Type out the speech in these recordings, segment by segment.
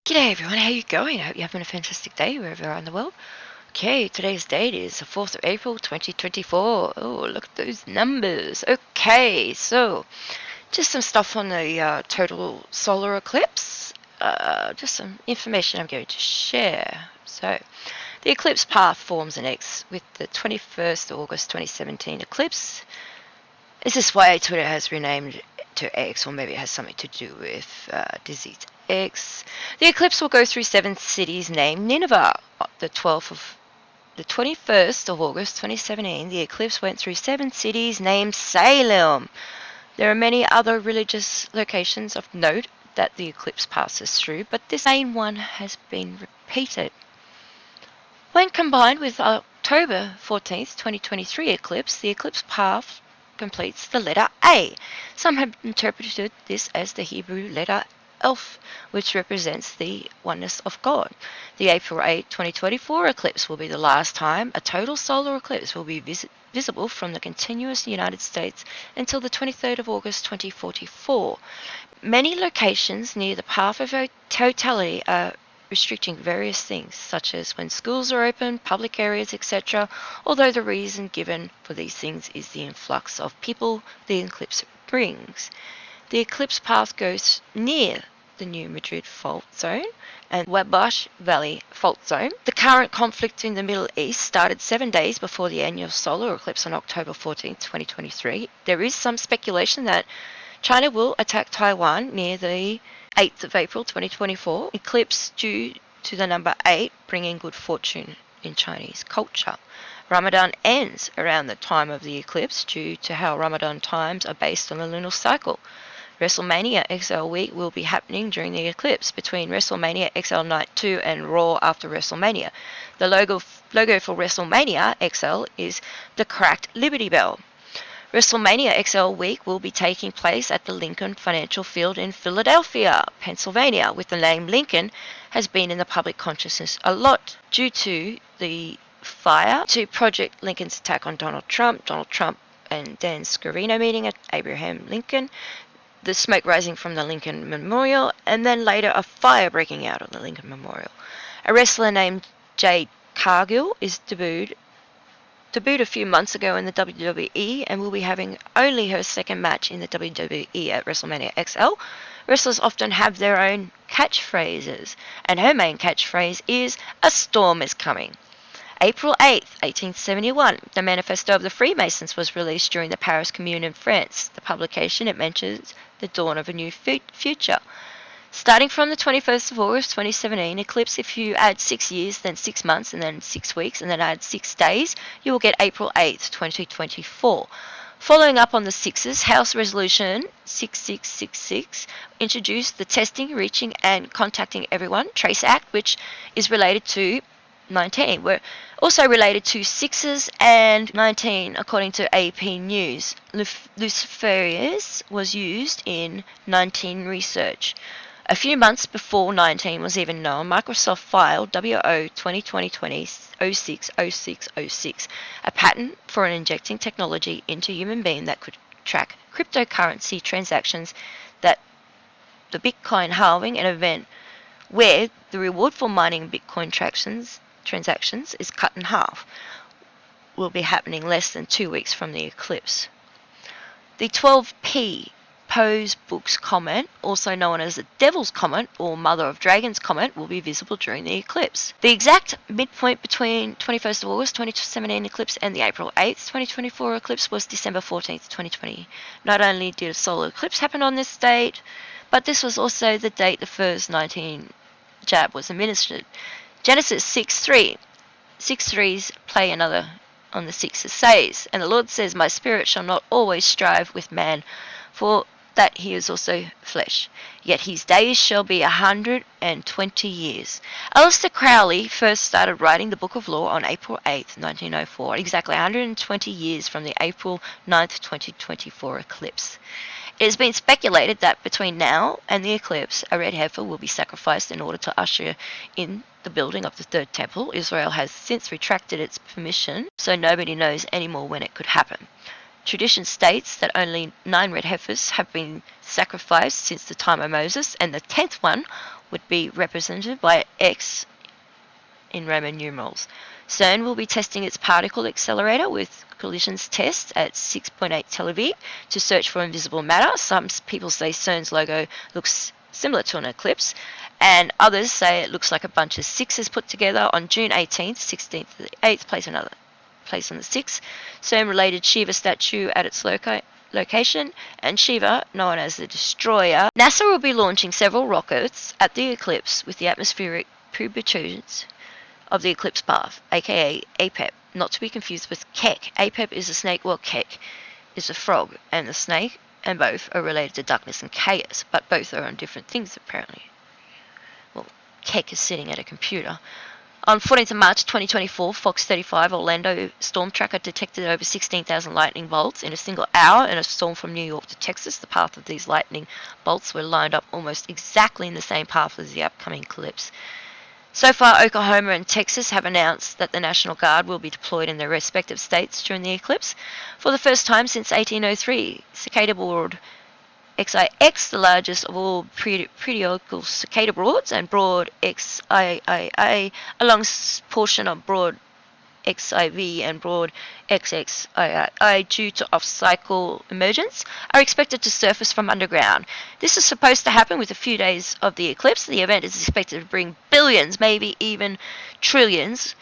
G'day everyone, how you going? I hope you're having a fantastic day wherever you are in the world. Okay, today's date is the 4th of April 2024. Oh, look at those numbers. Okay, so just some stuff on the total solar eclipse. Just some information I'm going to share. So, the eclipse path forms an X with the 21st of August 2017 eclipse. Is this why Twitter has renamed to X, or maybe it has something to do with disease X? The eclipse will go through 7 cities named Nineveh. The 21st of August 2017, the eclipse went through 7 cities named Salem. There are many other religious locations of note that the eclipse passes through, but this main one has been repeated. When combined with October 14th, 2023 eclipse, the eclipse path completes the letter A. Some have interpreted this as the Hebrew letter Elf, which represents the oneness of God. The April 8, 2024 eclipse will be the last time a total solar eclipse will be visible from the continuous United States until the 23rd of August 2044. Many locations near the path of totality are restricting various things, such as when schools are open, public areas, etc., although the reason given for these things is the influx of people the eclipse brings. The eclipse path goes near the New Madrid Fault Zone and Wabash Valley Fault Zone. The current conflict in the Middle East started 7 days before the annual solar eclipse on October 14, 2023. There is some speculation that China will attack Taiwan near the 8th of April 2024, eclipse due to the number 8 bringing good fortune in Chinese culture. Ramadan ends around the time of the eclipse due to how Ramadan times are based on the lunar cycle. WrestleMania XL week will be happening during the eclipse between WrestleMania XL Night 2 and Raw after WrestleMania. The logo for WrestleMania XL is the cracked Liberty Bell. WrestleMania XL week will be taking place at the Lincoln Financial Field in Philadelphia, Pennsylvania, with the name Lincoln has been in the public consciousness a lot due to the fire to Project Lincoln's attack on Donald Trump and Dan Scarino meeting at Abraham Lincoln, the smoke rising from the Lincoln Memorial, and then later a fire breaking out on the Lincoln Memorial. A wrestler named Jade Cargill is debuted a few months ago in the WWE and will be having only her second match in the WWE at WrestleMania XL. Wrestlers often have their own catchphrases, and her main catchphrase is, "A storm is coming." April 8th, 1871, the Manifesto of the Freemasons was released during the Paris Commune in France. The publication, it mentions the dawn of a new future. Starting from the 21st of August 2017 eclipse, if you add 6 years, then 6 months, and then 6 weeks, and then add 6 days, you will get April 8th, 2024. Following up on the sixes, House Resolution 6666 introduced the Testing, Reaching, and Contacting Everyone Trace Act, which is related to 19. We're also related to sixes and 19, according to AP News. Luciferius was used in 19 research. A few months before 19 was even known, Microsoft filed WO 2020-060606, a patent for an injecting technology into human being that could track cryptocurrency transactions, that the Bitcoin halving, an event where the reward for mining Bitcoin transactions is cut in half, will be happening less than 2 weeks from the eclipse. The 12P Poe's Book's Comet, also known as the Devil's Comet or Mother of Dragons Comet, will be visible during the eclipse. The exact midpoint between 21st of August 2017 eclipse and the April 8th 2024 eclipse was December 14th 2020. Not only did a solar eclipse happen on this date, but this was also the date the first 19 jab was administered. Genesis 6:3. 6:3's play another on the sixes says, "And the Lord says, My spirit shall not always strive with man, for that he is also flesh. Yet his days shall be 120 years." Aleister Crowley first started writing the Book of Law on April 8, 1904, exactly 120 years from the April 9th, 2024 eclipse. It has been speculated that between now and the eclipse, a red heifer will be sacrificed in order to usher in the building of the Third Temple. Israel has since retracted its permission, so nobody knows anymore when it could happen. Tradition states that only 9 red heifers have been sacrificed since the time of Moses, and the 10th one would be represented by X in Roman numerals. CERN will be testing its particle accelerator with collisions tests at 6.8 TeV to search for invisible matter. Some people say CERN's logo looks similar to an eclipse, and others say it looks like a bunch of sixes put together. On June 18th, 16th to the 8th, place on the 6th, CERN-related Shiva statue at its location, and Shiva, known as the Destroyer. NASA will be launching several rockets at the eclipse with the atmospheric protuberations of the eclipse path, aka APEP, not to be confused with Keck. APEP is a snake, while Keck is a frog, and the snake, and both are related to darkness and chaos, but both are on different things apparently. Well, Keck is sitting at a computer. On 14th of March 2024, Fox 35 Orlando storm tracker detected over 16,000 lightning bolts in a single hour in a storm from New York to Texas. The path of these lightning bolts were lined up almost exactly in the same path as the upcoming eclipse. So far, Oklahoma and Texas have announced that the National Guard will be deployed in their respective states during the eclipse. For the first time since 1803, cicada broad XIX, the largest of all periodical cicada broads, and broad XIII, a long portion of broad XIV and broad XXII due to off-cycle emergence, are expected to surface from underground. This is supposed to happen with a few days of the eclipse. The event is expected to bring billions, maybe even trillions,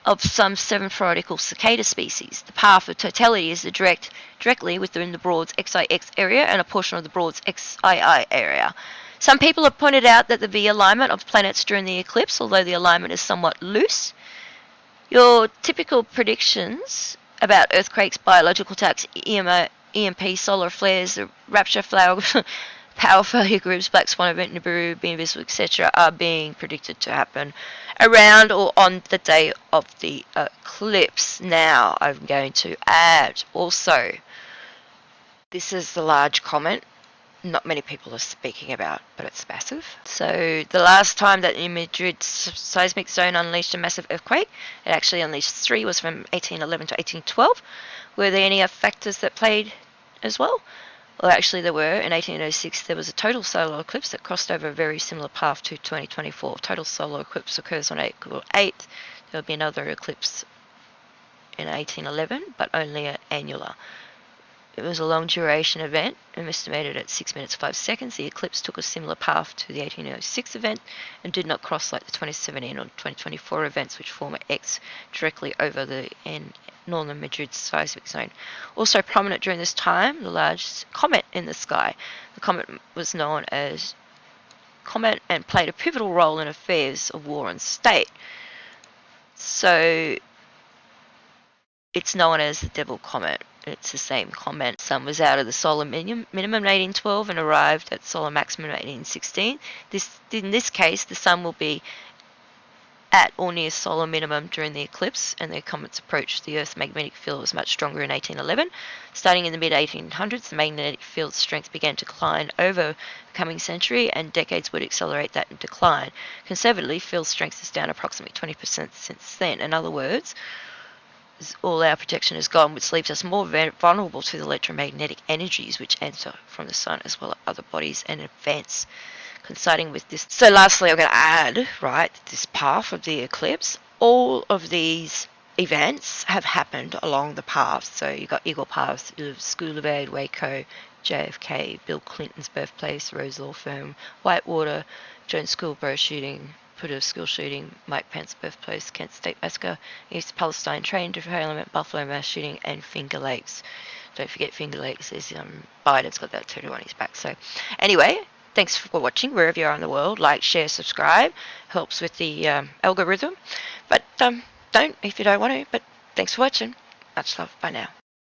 of some 7 periodical cicada species. The path of totality is directly within the broad's XIX area and a portion of the broad's XII area. Some people have pointed out that the V alignment of planets during the eclipse, although the alignment is somewhat loose, your typical predictions about earthquakes, biological attacks, EMP, solar flares, rapture, power failure groups, black swan event, Nibiru, being visible, etc., are being predicted to happen around or on the day of the eclipse. Now, I'm going to add also, this is the large comet not many people are speaking about, but it's massive. So the last time that the Madrid seismic zone unleashed a massive earthquake, it actually unleashed 3, was from 1811 to 1812. Were there any other factors that played as well? Well, actually there were. In 1806 there was a total solar eclipse that crossed over a very similar path to 2024. Total solar eclipse occurs on April 8th. There will be another eclipse in 1811, but only an annular. It was a long duration event, estimated at 6 minutes 5 seconds. The eclipse took a similar path to the 1806 event and did not cross like the 2017 or 2024 events, which form an X directly over the northern Madrid seismic zone. Also prominent during this time, the large comet in the sky. The comet was known as Comet and played a pivotal role in affairs of war and state. So it's known as the Devil Comet. It's the same comet. The sun was out of the solar minimum in 1812 and arrived at solar maximum in 1816. In this case, the sun will be at or near solar minimum during the eclipse, and the comet's approach. The Earth's magnetic field was much stronger in 1811. Starting in the mid-1800s, the magnetic field's strength began to decline over the coming century, and decades would accelerate that decline. Conservatively, field strength is down approximately 20% since then. In other words, all our protection is gone, which leaves us more vulnerable to the electromagnetic energies which enter from the sun as well as other bodies and advance. Coinciding with this. So lastly, I'm going to add, right, this path of the eclipse. All of these events have happened along the path. So you've got Eagle Path, School of Aid, Waco, JFK, Bill Clinton's birthplace, Rose Law Firm, Whitewater, Jones Schoolborough shooting, Purdue school shooting, Mike Pence birthplace, Kent State massacre, East Palestine train derailment, Buffalo mass shooting, and Finger Lakes. Don't forget Finger Lakes is Biden's got that tattoo on his back. So anyway, thanks for watching wherever you are in the world. Like, share, subscribe. Helps with the algorithm. But don't if you don't want to. But thanks for watching. Much love. Bye now.